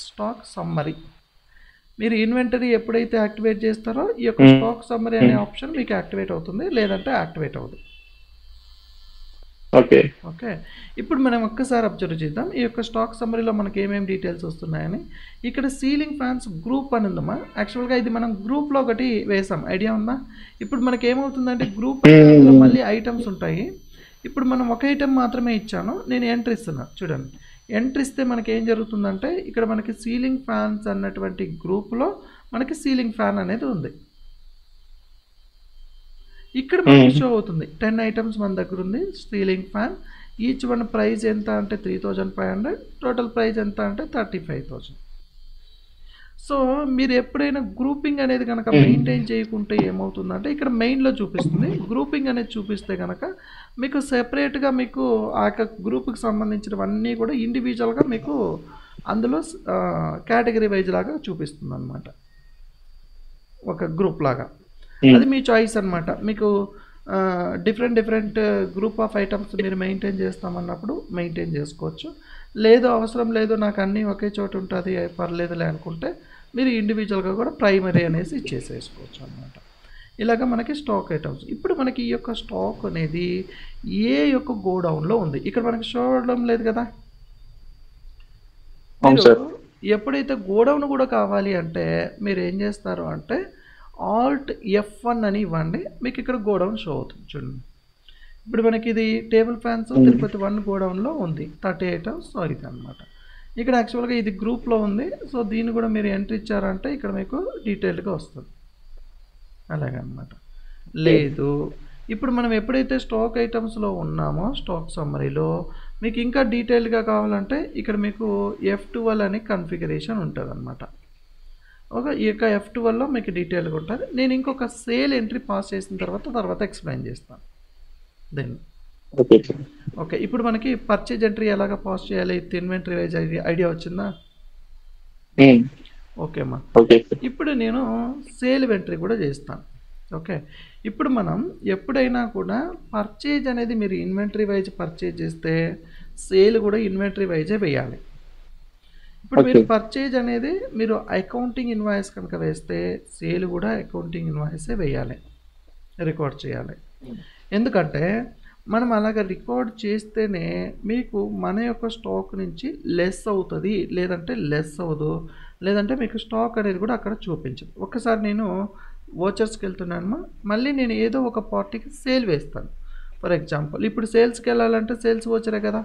స్టాక్ సమ్మరీ మీరు ఇన్వెంటరీ ఎప్పుడైతే యాక్టివేట్ చేస్తారో ఈ యొక్క స్టాక్ సమ్మరీ అనే ఆప్షన్ మీకు యాక్టివేట్ అవుతుంది, లేదంటే యాక్టివేట్ అవుతుంది. ఓకే ఓకే, ఇప్పుడు మనం ఒక్కసారి అబ్జర్వ్ చేద్దాం ఈ యొక్క స్టాక్ సమ్మరీలో మనకి ఏమేమి డీటెయిల్స్ వస్తున్నాయని. ఇక్కడ సీలింగ్ ఫ్యాన్స్ గ్రూప్ అని ఉందమ్మా. యాక్చువల్గా ఇది మనం గ్రూప్లో ఒకటి వేసాం, ఐడియా ఉందా? ఇప్పుడు మనకి ఏమవుతుందంటే గ్రూప్ అందులో మళ్ళీ ఐటమ్స్ ఉంటాయి. ఇప్పుడు మనం ఒక ఐటమ్ మాత్రమే ఇచ్చాను, నేను ఎంట్రీ ఇస్తున్నాను. చూడండి, ఎంట్రీ ఇస్తే మనకి ఏం జరుగుతుందంటే ఇక్కడ మనకి సీలింగ్ ఫ్యాన్స్ అన్నటువంటి గ్రూప్లో మనకి సీలింగ్ ఫ్యాన్ అనేది ఉంది. ఇక్కడ మనకి షో అవుతుంది 10 ఐటమ్స్ మన దగ్గర ఉంది ceiling fan. Each one price ఎంత అంటే 3500, టోటల్ ప్రైస్ ఎంత అంటే 35,000. సో మీరు ఎప్పుడైనా గ్రూపింగ్ అనేది కనుక మెయింటైన్ చేయకుంటే ఏమవుతుందంటే ఇక్కడ మెయిన్లో చూపిస్తుంది. గ్రూపింగ్ అనేది చూపిస్తే కనుక మీకు సెపరేట్గా మీకు ఆ యొక్క గ్రూప్కి సంబంధించినవన్నీ కూడా ఇండివిజువల్గా మీకు అందులో కేటగిరీ వైజ్ లాగా చూపిస్తుంది అనమాట, ఒక గ్రూప్ లాగా. అది మీ చాయిస్ అనమాట. మీకు డిఫరెంట్ గ్రూప్ ఆఫ్ ఐటమ్స్ మీరు మెయింటైన్ చేస్తామన్నప్పుడు మెయింటైన్ చేసుకోవచ్చు. లేదు అవసరం లేదు నాకు అన్నీ ఒకే చోట ఉంటుంది పర్లేదులే అనుకుంటే మీరు ఇండివిజువల్గా కూడా ప్రైమరీ అనేసి ఇచ్చేసేసుకోవచ్చు అనమాట. ఇలాగ మనకి స్టాక్ ఐటమ్స్. ఇప్పుడు మనకి ఈ యొక్క స్టాక్ అనేది ఏ యొక్క గోడౌన్లో ఉంది ఇక్కడ మనకి షో అవ్వడం లేదు కదా. మీరు ఎప్పుడైతే గోడౌన్ కూడా కావాలి అంటే మీరు ఏం చేస్తారు అంటే Alt F1 అని ఇవ్వండి, మీకు ఇక్కడ గోడౌన్ షో అవుతుంది. చూడండి, ఇప్పుడు మనకి ఇది టేబుల్ ఫ్యాన్స్ తిరుపతి 1 గోడౌన్లో ఉంది 30 ఐటమ్స్. సో ఇది అనమాట. ఇక్కడ యాక్చువల్గా ఇది గ్రూప్లో ఉంది. సో దీన్ని కూడా మీరు ఎంట్రీ ఇచ్చారంటే ఇక్కడ మీకు డీటెయిల్డ్గా వస్తుంది అలాగనమాట. లేదు ఇప్పుడు మనం ఎప్పుడైతే స్టాక్ ఐటమ్స్లో ఉన్నామో స్టాక్ సమ్మరీలో మీకు ఇంకా డీటెయిల్డ్గా కావాలంటే ఇక్కడ మీకు F12 అని కన్ఫిగరేషన్ ఉంటుంది అనమాట. ఓకే, ఈ యొక్క F12లో మీకు డీటెయిల్గా ఉంటుంది. నేను ఇంకొక సేల్ ఎంట్రీ పాస్ చేసిన తర్వాత ఎక్స్ప్లెయిన్ చేస్తాను దీన్ని. ఓకే, ఇప్పుడు మనకి పర్చేజ్ ఎంట్రీ ఎలాగ పాస్ చేయాలి ఇన్వెంటరీ వైజ్ ఐడియా వచ్చిందా? ఓకే అమ్మా, ఇప్పుడు నేను సేల్ ఎంట్రీ కూడా చేస్తాను. ఓకే, ఇప్పుడు మనం ఎప్పుడైనా కూడా పర్చేజ్ అనేది మీరు ఇన్వెంటరీ వైజ్ పర్చేజ్ చేస్తే సేల్ కూడా ఇన్వెంటరీ వైజే వేయాలి. ఇప్పుడు మీరు పర్చేజ్ అనేది మీరు అకౌంటింగ్ ఇన్వాయిస్ కనుక వేస్తే సేల్ కూడా అకౌంటింగ్ ఇన్వాయిసే వేయాలి, రికార్డ్ చేయాలి. ఎందుకంటే మనం అలాగ రికార్డ్ చేస్తేనే మీకు మన యొక్క స్టాక్ నుంచి లెస్ అవుతుంది, లేదంటే లెస్ అవ్వదు, లేదంటే మీకు స్టాక్ అనేది కూడా అక్కడ చూపించదు. ఒక్కసారి నేను వోచర్స్కి వెళ్తున్నాను, మళ్ళీ నేను ఏదో ఒక పార్టీకి సేల్ వేస్తాను. ఫర్ ఎగ్జాంపుల్ ఇప్పుడు సేల్స్కి వెళ్ళాలంటే సేల్స్ వోచరే కదా,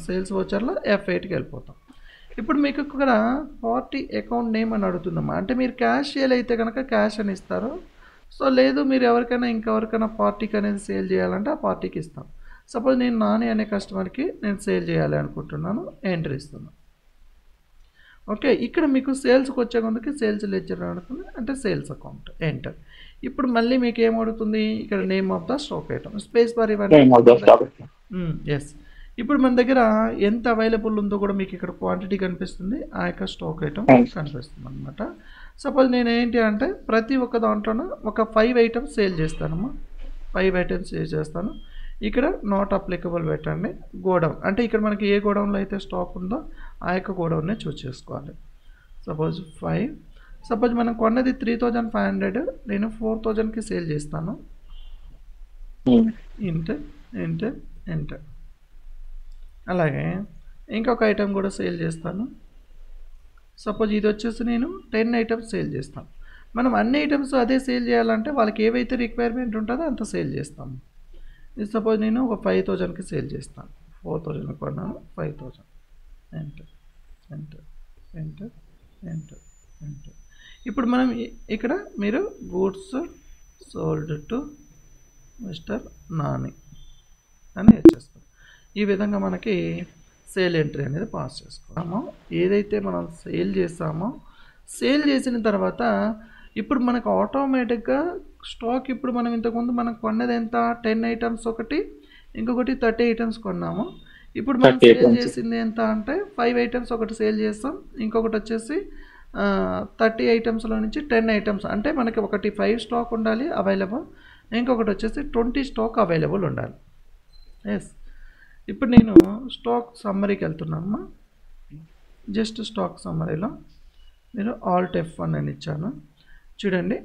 సేల్స్ వోచర్లో F8కి వెళ్ళిపోతాం. ఇప్పుడు మీకు ఇక్కడ పార్టీ అకౌంట్ నేమ్ అని అడుగుతుందమ్మా. అంటే మీరు క్యాష్ సేల్ అయితే కనుక క్యాష్ అని ఇస్తారు. సో లేదు మీరు ఎవరికైనా ఇంకెవరికైనా పార్టీకి అనేది సేల్ చేయాలంటే ఆ పార్టీకి ఇస్తాం. సపోజ్ నేను నాని అనే కస్టమర్కి నేను సేల్ చేయాలి అనుకుంటున్నాను, ఎంట్రీ ఇస్తున్నాను. ఓకే, ఇక్కడ మీకు సేల్స్కి వచ్చే కొందుకి సేల్స్ లెడ్జర్ అడుగుతుంది, అంటే సేల్స్ అకౌంట్ ఎంటర్. ఇప్పుడు మళ్ళీ మీకు ఏమడుగుతుంది ఇక్కడ name of the stock item, space bar ఇవ్వండి. ఎస్, ఇప్పుడు మన దగ్గర ఎంత అవైలబుల్ ఉందో కూడా మీకు ఇక్కడ క్వాంటిటీ కనిపిస్తుంది, ఆ యొక్క స్టాక్ ఐటమ్ కనిపిస్తుంది అనమాట. సపోజ్ నేను ఏంటి అంటే ప్రతి ఒక్క దాంట్లోనూ ఒక 5 ఐటమ్స్ సేల్ చేస్తానమ్మా. 5 ఐటమ్స్ సేల్ చేస్తాను. ఇక్కడ నాట్ అప్లికబుల్ పెట్టండి. గోడౌన్ అంటే ఇక్కడ మనకి ఏ గోడౌన్లో అయితే స్టాక్ ఉందో ఆ యొక్క గోడౌన్నే చూస్ చేసుకోవాలి. సపోజ్ 5, సపోజ్ మనం కొన్నది 3500, నేను 4000కి సేల్ చేస్తాను. ఎంటర్. అలాగే ఇంకొక ఐటమ్ కూడా సేల్ చేస్తాను. సపోజ్ ఇది వచ్చేసి నేను 10 ఐటమ్స్ సేల్ చేస్తాను. మనం అన్ని ఐటమ్స్ అదే సేల్ చేయాలంటే వాళ్ళకి ఏవైతే రిక్వైర్మెంట్ ఉంటుందో అంత సేల్ చేస్తాము. ఇది సపోజ్ నేను ఒక 5000కి సేల్ చేస్తాను. 4000 కొన్నాను, 5000. ఎంటర్. ఇప్పుడు మనం ఇక్కడ మీరు goods sold to mister Nani అని వచ్చేస్తాం. ఈ విధంగా మనకి సేల్ ఎంట్రీ అనేది పాస్ చేసుకోవాము. ఏదైతే మనం సేల్ చేస్తామో సేల్ చేసిన తర్వాత ఇప్పుడు మనకు ఆటోమేటిక్గా స్టాక్ ఇప్పుడు మనం ఇంతకుముందు మనం కొన్నది ఎంత 10 ఐటమ్స్ ఒకటి ఇంకొకటి 30 ఐటమ్స్ కొన్నాము. ఇప్పుడు మనం 30 సేల్ items. చేసింది ఎంత అంటే 5 ఐటమ్స్ ఒకటి సేల్ చేస్తాం, ఇంకొకటి వచ్చేసి 30 ఐటమ్స్లో నుంచి 10 ఐటమ్స్, అంటే మనకి ఒకటి 5 స్టాక్ ఉండాలి అవైలబుల్, ఇంకొకటి వచ్చేసి 20 స్టాక్ అవైలబుల్ ఉండాలి. ఎస్, ఇప్పుడు నేను స్టాక్ సమ్మరీకి వెళ్తున్నాను. జస్ట్ స్టాక్ సమ్మరీలో నేను ఆల్ట్ F1 అని ఇచ్చాను. చూడండి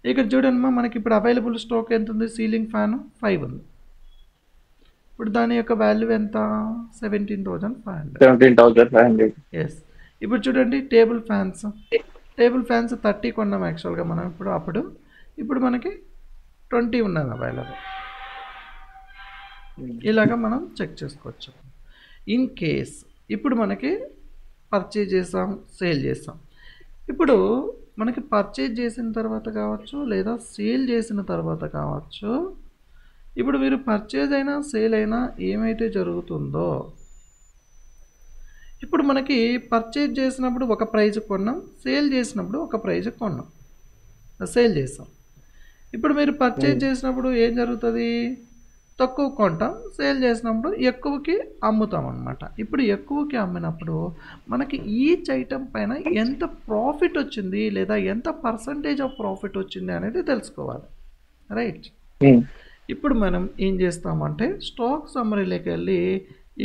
ఇక్కడ చూడండి మనకి ఇప్పుడు అవైలబుల్ స్టాక్ ఎంత ఉంది, సీలింగ్ ఫ్యాన్ 5 ఉంది. ఇప్పుడు దాని యొక్క వాల్యూ ఎంత, 17,500. ఎస్. ఇప్పుడు చూడండి టేబుల్ ఫ్యాన్స్ 30 కొన్నాం యాక్చువల్గా మనం ఇప్పుడు మనకి 20 ఉన్నది అవైలబుల్. ఇలాగా మనం చెక్ చేసుకోవచ్చు. ఇన్ కేస్ ఇప్పుడు మనకి పర్చేజ్ చేసాం, సేల్ చేసాం, ఇప్పుడు మనకి పర్చేజ్ చేసిన తర్వాత కావచ్చు లేదా సేల్ చేసిన తర్వాత కావచ్చు, ఇప్పుడు మీరు పర్చేజ్ అయినా సేల్ అయినా ఏమైతే జరుగుతుందో, ఇప్పుడు మనకి పర్చేజ్ చేసినప్పుడు ఒక ప్రైజ్ కొన్నాం, సేల్ చేసినప్పుడు ఒక ప్రైజ్ కొన్నాం, సేల్ చేసాం. ఇప్పుడు మీరు పర్చేజ్ చేసినప్పుడు ఏం జరుగుతుంది, తక్కువ కొంటాం, సేల్ చేసినప్పుడు ఎక్కువకి అమ్ముతాం అన్నమాట. ఇప్పుడు ఎక్కువకి అమ్మినప్పుడు మనకి ఈచ్ ఐటమ్ పైన ఎంత ప్రాఫిట్ వచ్చింది లేదా ఎంత పర్సంటేజ్ ఆఫ్ ప్రాఫిట్ వచ్చింది అనేది తెలుసుకోవాలి, రైట్? ఇప్పుడు మనం ఏం చేస్తామంటే స్టాక్ సమ్మరీలోకి వెళ్ళి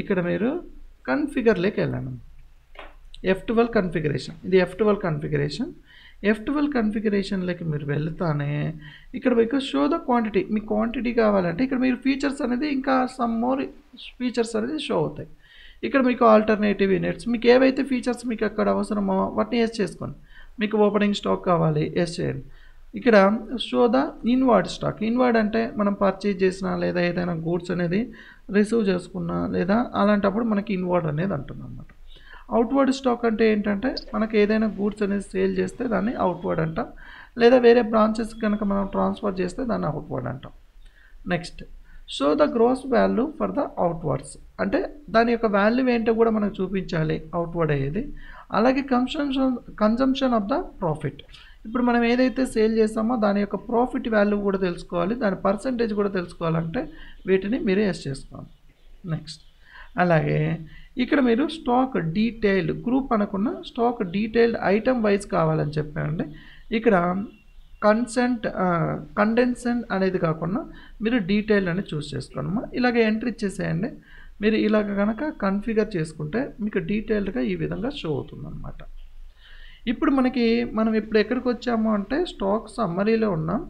ఇక్కడ మీరు కన్ఫిగర్లోకి వెళ్ళాను. F12 కన్ఫిగరేషన్, ఇది F12 కన్ఫిగరేషన్లోకి మీరు వెళ్తానే ఇక్కడ మీకు show the quantity, me quantity కావాలంటే ఇక్కడ మీరు ఫీచర్స్ అనేది ఇంకా సమ్ మోర్ ఫీచర్స్ అనేది షో అవుతాయి. ఇక్కడ మీకు ఆల్టర్నేటివ్ యూనిట్స్, మీకు ఏవైతే ఫీచర్స్ మీకు అక్కడ అవసరమో వాటిని ఎస్ చేసుకోండి. మీకు ఓపెనింగ్ స్టాక్ కావాలి, ఎస్ చేయండి. ఇక్కడ show the inward stock, inward అంటే మనం పర్చేజ్ చేసినా లేదా ఏదైనా గూడ్స్ అనేది రిసీవ్ చేసుకున్నా లేదా అలాంటప్పుడు మనకి ఇన్వర్డ్ అనేది అంటుంది అన్నమాట. అవుట్వర్డ్ స్టాక్ అంటే ఏంటంటే మనకి ఏదైనా గూడ్స్ అనేది సేల్ చేస్తే దాన్ని అవుట్వర్డ్ అంటాం, లేదా వేరే బ్రాంచెస్ కనుక మనం ట్రాన్స్ఫర్ చేస్తే దాన్ని అవుట్వర్డ్ అంటాం. Next show the gross value for the outwards, అంటే దాని యొక్క వాల్యూ ఏంటో కూడా మనకు చూపించాలి అవుట్వర్డ్ అయ్యేది. అలాగే కన్జంప్షన్ ఆఫ్ ద ప్రాఫిట్, ఇప్పుడు మనం ఏదైతే సేల్ చేస్తామో దాని యొక్క ప్రాఫిట్ వాల్యూ కూడా తెలుసుకోవాలి, దాని పర్సంటేజ్ కూడా తెలుసుకోవాలంటే వీటిని మీరే ఎస్ చేసుకోవాలి. నెక్స్ట్ అలాగే ఇక్కడ మీరు స్టాక్ డీటెయిల్డ్ గ్రూప్ అనుకున్న స్టాక్ డీటెయిల్డ్ ఐటమ్ వైజ్ కావాలని చెప్పారండి. ఇక్కడ కండెన్సన్ అనేది కాకుండా మీరు డీటెయిల్డ్ అని చూస్ చేసుకోండి. ఇలాగ ఎంట్రీ ఇచ్చేసేయండి. మీరు ఇలాగ కనుక కన్ఫిగర్ చేసుకుంటే మీకు డీటెయిల్డ్గా ఈ విధంగా షో అవుతుంది అన్నమాట. ఇప్పుడు మనం ఇప్పుడు ఎక్కడికి వచ్చాము అంటే స్టాక్ సమ్మరీలో ఉన్నాం.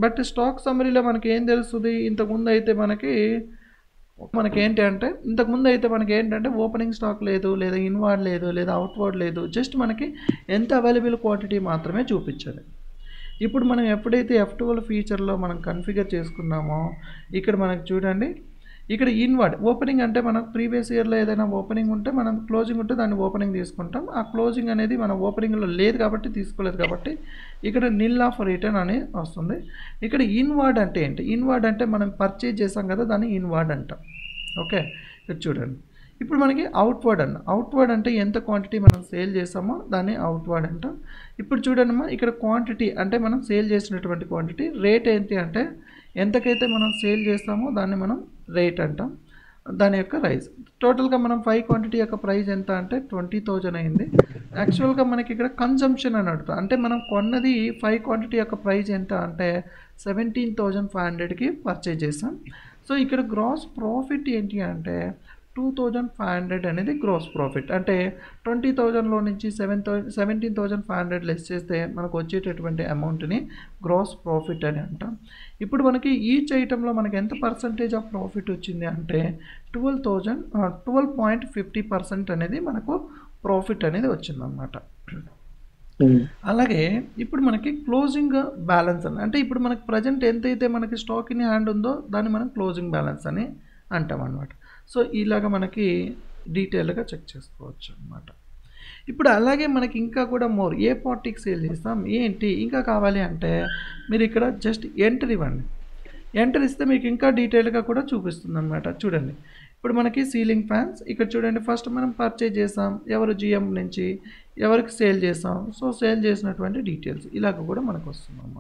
బట్ స్టాక్ సమ్మరీలో మనకి ఏం తెలుస్తుంది, ఇంతకుముందు అయితే మనకి ఏంటంటే ఓపెనింగ్ స్టాక్ లేదు, లేదా ఇన్వర్డ్ లేదు, లేదా అవుట్వర్డ్ లేదు, జస్ట్ మనకి ఎంత అవైలబుల్ క్వాంటిటీ మాత్రమే చూపించాలి. ఇప్పుడు మనం ఎప్పుడైతే F12 ఫీచర్లో మనం కన్ఫిగర్ చేసుకున్నామో ఇక్కడ మనకు చూడండి, ఇక్కడ ఇన్వర్డ్ ఓపెనింగ్ అంటే మనకు ప్రీవియస్ ఇయర్లో ఏదైనా ఓపెనింగ్ ఉంటే మనం క్లోజింగ్ ఉంటే దాన్ని ఓపెనింగ్ తీసుకుంటాం. ఆ క్లోజింగ్ అనేది మన ఓపెనింగ్లో లేదు కాబట్టి తీసుకోలేదు కాబట్టి ఇక్కడ నిల్ ఆఫ్ రిటర్న్ అని వస్తుంది. ఇక్కడ ఇన్వర్డ్ అంటే ఏంటి, ఇన్వర్డ్ అంటే మనం పర్చేజ్ చేసాం కదా దాన్ని ఇన్వర్డ్ అంటాం. ఓకే, ఇక్కడ చూడండి. ఇప్పుడు మనకి అవుట్వర్డ్ అంటే ఎంత క్వాంటిటీ మనం సేల్ చేసామో దాన్ని అవుట్వర్డ్ అంటాం. ఇప్పుడు చూడండి ఇక్కడ క్వాంటిటీ అంటే మనం సేల్ చేసినటువంటి క్వాంటిటీ, రేట్ ఏంటి అంటే ఎంతకైతే మనం సేల్ చేస్తామో దాన్ని మనం రేట్ అంటాం, దాని యొక్క ప్రైస్. టోటల్గా మనం 5 క్వాంటిటీ యొక్క ప్రైస్ ఎంత అంటే 20,000 అయింది. యాక్చువల్గా మనకి ఇక్కడ కన్జంప్షన్ అని అడుగుతాం, అంటే మనం కొన్నది 5 క్వాంటిటీ యొక్క ప్రైస్ ఎంత అంటే 17,500కి పర్చేజ్ చేసాం. సో ఇక్కడ గ్రాస్ ప్రాఫిట్ ఏంటి అంటే 2,500 అనేది గ్రాస్ ప్రాఫిట్. అంటే 20,000లో నుంచి 17,500 లెస్ చేస్తే మనకు వచ్చేటటువంటి అమౌంట్ని గ్రాస్ ప్రాఫిట్ అని అంటాం. ఇప్పుడు మనకి ఈచ్ ఐటెంలో మనకి ఎంత పర్సంటేజ్ ఆఫ్ ప్రాఫిట్ వచ్చింది అంటే 12.50% అనేది మనకు ప్రాఫిట్ అనేది వచ్చిందన్నమాట. అలాగే ఇప్పుడు మనకి క్లోజింగ్ బ్యాలెన్స్ అంటే ఇప్పుడు మనకి ప్రజెంట్ ఎంతైతే మనకి స్టాక్ ఇన్ హ్యాండ్ ఉందో దాన్ని మనం క్లోజింగ్ బ్యాలెన్స్ అని అంటాం అన్నమాట. సో ఇలాగ మనకి డీటెయిల్గా చెక్ చేసుకోవచ్చు అన్నమాట. ఇప్పుడు అలాగే మనకి ఇంకా కూడా మోర్ ఏ పార్టీకి సేల్ చేస్తాం ఏంటి ఇంకా కావాలి అంటే మీరు ఇక్కడ జస్ట్ ఎంటర్ ఇవ్వండి. ఎంటర్ ఇస్తే మీకు ఇంకా డీటెయిల్గా కూడా చూపిస్తుంది అన్నమాట. చూడండి ఇప్పుడు మనకి సీలింగ్ ఫ్యాన్స్ ఇక్కడ చూడండి, ఫస్ట్ మనం పర్చేజ్ చేసాం, ఎవరు GM నుంచి ఎవరికి సేల్ చేసాం, సో సేల్ చేసినటువంటి డీటెయిల్స్ ఇలాగ కూడా మనకు వస్తుంది అన్నమాట.